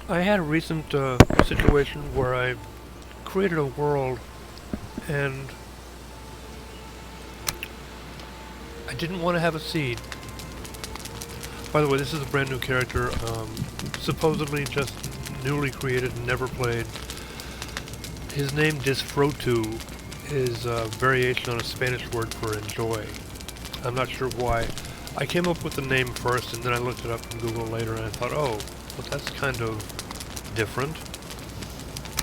I had a recent situation where I created a world and I didn't want to have a seed. By the way, this is a brand new character, supposedly just newly created and never played. His name Disfrutu is a variation on a Spanish word for enjoy. I'm not sure why. I came up with the name first and then I looked it up in Google later and I thought, oh, well that's kind of different.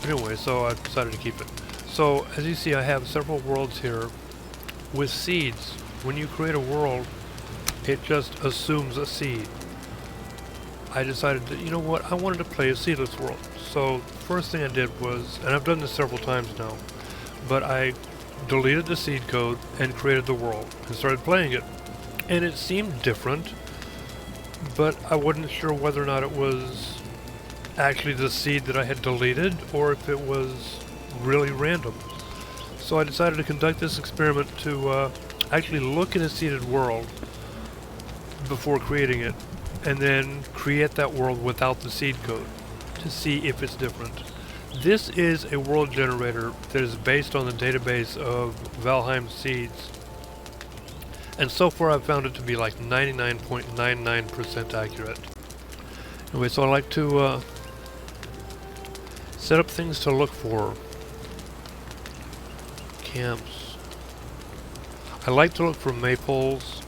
Anyway, so I decided to keep it. So, as you see, I have several worlds here with seeds. When you create a world, it just assumes a seed. I decided that, you know what, I wanted to play a seedless world. So, first thing I did was, and I've done this several times now, but I deleted the seed code and created the world and started playing it. And it seemed different, but I wasn't sure whether or not it was actually the seed that I had deleted or if it was really random. So I decided to conduct this experiment to actually look at a seeded world before creating it and then create that world without the seed code to see if it's different. This is a world generator that is based on the database of Valheim seeds, and so far I've found it to be like 99.99% accurate. Anyway, so I like to set up things to look for. Camps. I like to look for maypoles,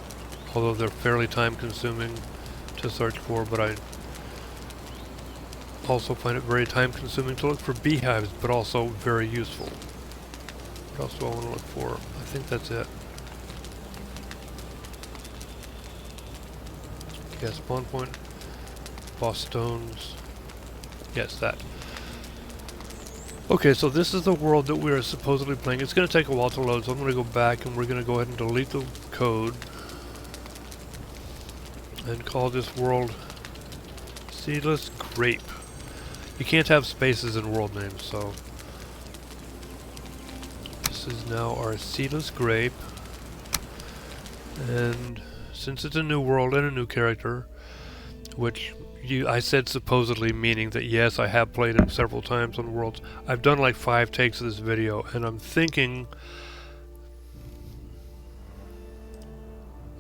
although they're fairly time consuming to search for, but I also find it very time consuming to look for beehives, but also very useful. What else do I want to look for? I think that's it. Yeah, spawn point, boss stones. Yes, that. Okay, so this is the world that we are supposedly playing. It's going to take a while to load, so I'm going to go back and we're going to go ahead and delete the code and call this world Seedless Grape. You can't have spaces in world names, so this is now our Seedless Grape. And since it's a new world and a new character, which I said supposedly, meaning that yes, I have played him several times on Worlds. I've done like 5 takes of this video, and I'm thinking...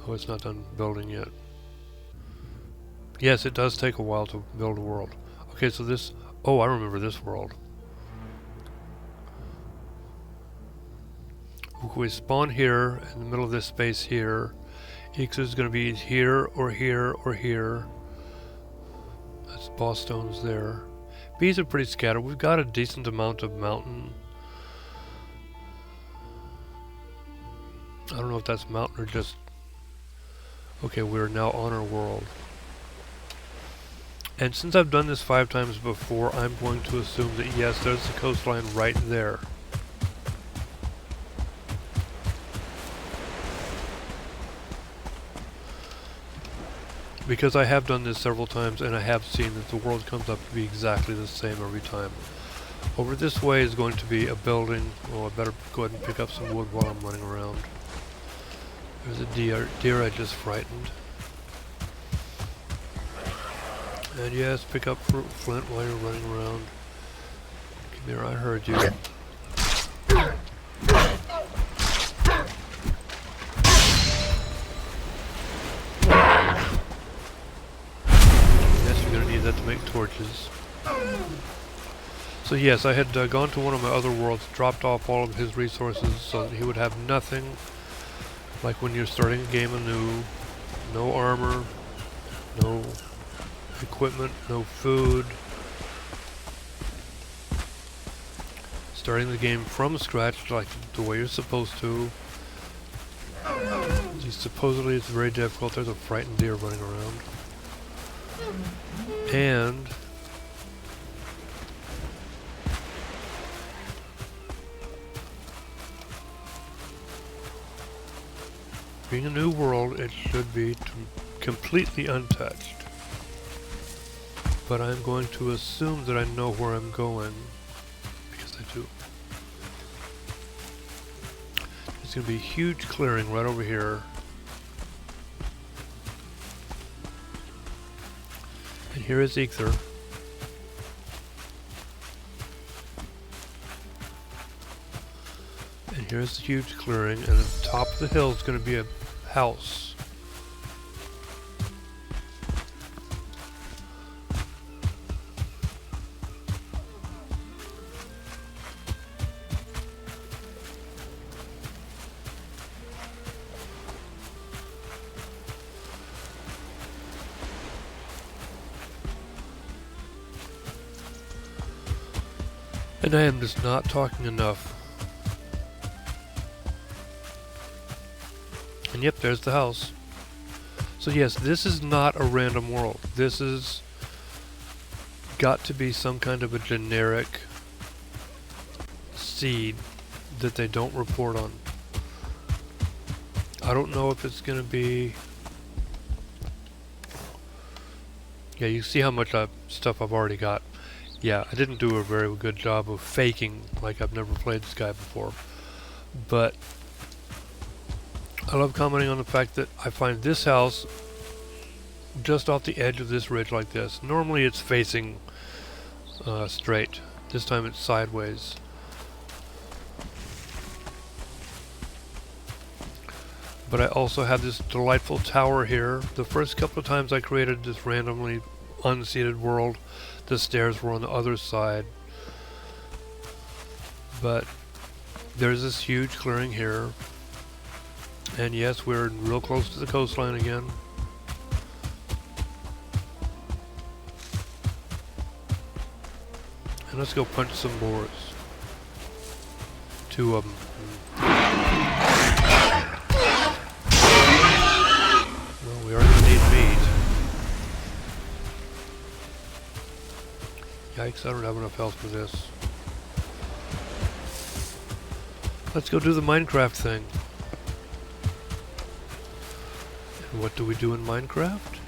Oh, it's not done building yet. Yes, it does take a while to build a world. Okay, so this... Oh, I remember this world. We spawn here, in the middle of this space here. X is going to be here, or here, or here. That's boss stones there. Bees are pretty scattered. We've got a decent amount of mountain. I don't know if that's mountain or just... Okay, we're now on our world. And since I've done this 5 times before, I'm going to assume that yes, there's the coastline right there. Because I have done this several times and I have seen that the world comes up to be exactly the same every time. Over this way is going to be a building. Oh, I better go ahead and pick up some wood while I'm running around. There's a deer I just frightened. And yes, pick up flint while you're running around. Come here, I heard you. That to make torches. So yes, I had gone to one of my other worlds, dropped off all of his resources so that he would have nothing, like when you're starting a game anew. No armor, no equipment, no food. Starting the game from scratch like the way you're supposed to. Supposedly it's very difficult. There's a frightened deer running around. And being a new world, it should be completely untouched. But I'm going to assume that I know where I'm going, because I do. There's going to be a huge clearing right over here. And here is Ether. Here's the huge clearing, and at the top of the hill is going to be a house. And I am just not talking enough. And yep, there's the house. So yes, this is not a random world. This is got to be some kind of a generic seed that they don't report on. I don't know if it's going to be... Yeah, you see how much stuff I've already got. Yeah, I didn't do a very good job of faking like I've never played this guy before. But I love commenting on the fact that I find this house just off the edge of this ridge like this. Normally it's facing straight. This time it's sideways. But I also have this delightful tower here. The first couple of times I created this randomly unseeded world, the stairs were on the other side. But there's this huge clearing here. And yes, we're real close to the coastline again. And let's go punch some boars. 2 of them. Well, we already need meat. Yikes, I don't have enough health for this. Let's go do the Minecraft thing. And what do we do in Minecraft?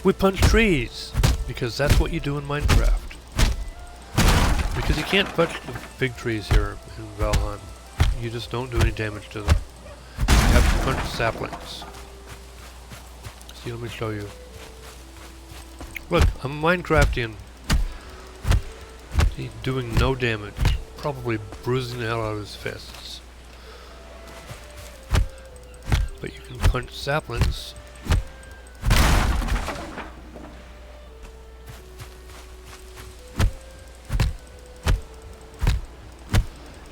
We punch trees! Because that's what you do in Minecraft. Because you can't punch the big trees here in Valheim. You just don't do any damage to them. You have to punch saplings. See, let me show you. Look, I'm Minecraftian. He's doing no damage. Probably bruising the hell out of his fists. But you can punch saplings.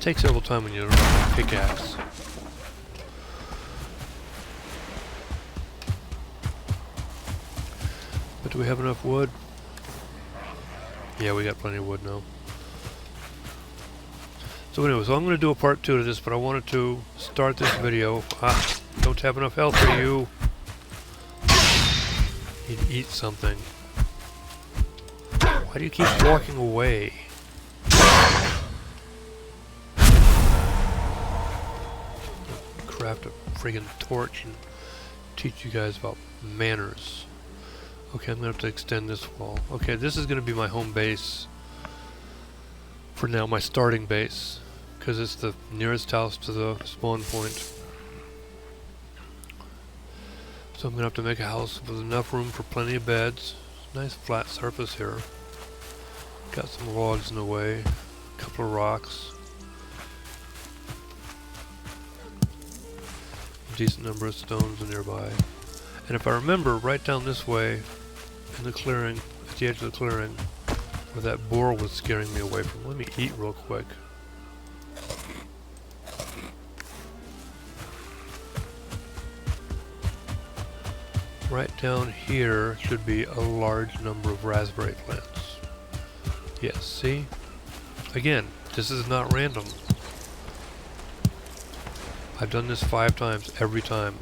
Takes several time when you don't have a pickaxe. But do we have enough wood? Yeah, we got plenty of wood now. So anyway, so I'm going to do a part 2 to this, but I wanted to start this video. Don't have enough health for you. Need to eat something. Why do you keep walking away? Craft a friggin' torch and teach you guys about manners. Okay, I'm gonna have to extend this wall. Okay, this is gonna be my home base for now, my starting base, because it's the nearest house to the spawn point. So I'm gonna have to make a house with enough room for plenty of beds. Nice flat surface here. Got some logs in the way, a couple of rocks. Decent number of stones nearby. And if I remember, right down this way in the clearing, at the edge of the clearing, where that boar was scaring me away from. Let me eat real quick. Right down here should be a large number of raspberry plants. Yes, see? Again, this is not random. I've done this 5 times. Every time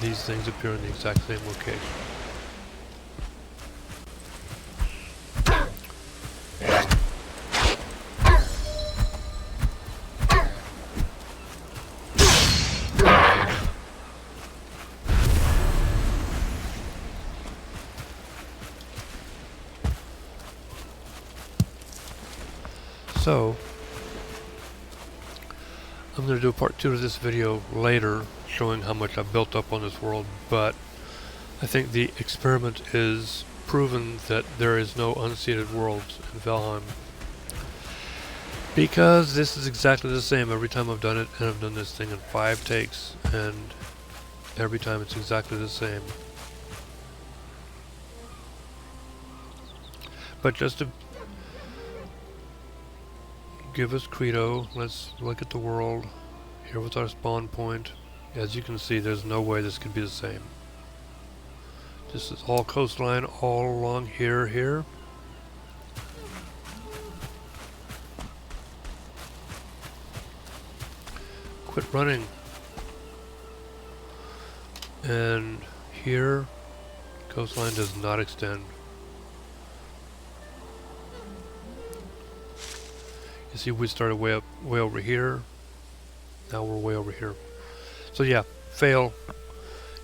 these things appear in the exact same location. So I'm going to do a part 2 of this video later, showing how much I've built up on this world, but I think the experiment is proven that there is no unseeded world in Valheim. Because this is exactly the same every time I've done it, and I've done this thing in 5 takes, and every time it's exactly the same. But just to give us credo, let's look at the world. Here with our spawn point. As you can see, there's no way this could be the same. This is all coastline all along here. Quit running. And here, coastline does not extend. You see, we started way over here. Now we're way over here. So yeah, fail.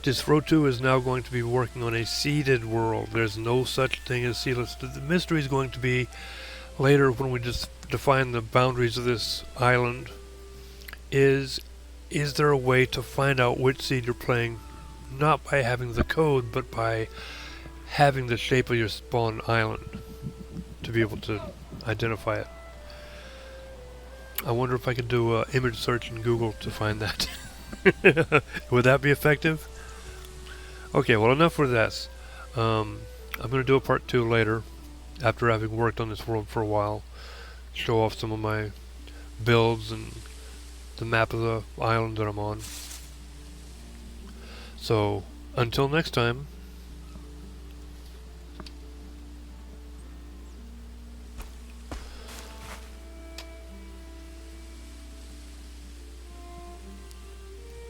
This Row 2 is now going to be working on a seeded world. There's no such thing as seedless. The mystery is going to be later when we just define the boundaries of this island. Is there a way to find out which seed you're playing, not by having the code, but by having the shape of your spawn island to be able to identify it? I wonder if I could do an image search in Google to find that. Would that be effective? Okay, well, enough for this. I'm going to do a part 2 later, after having worked on this world for a while. Show off some of my builds and the map of the island that I'm on. So, until next time,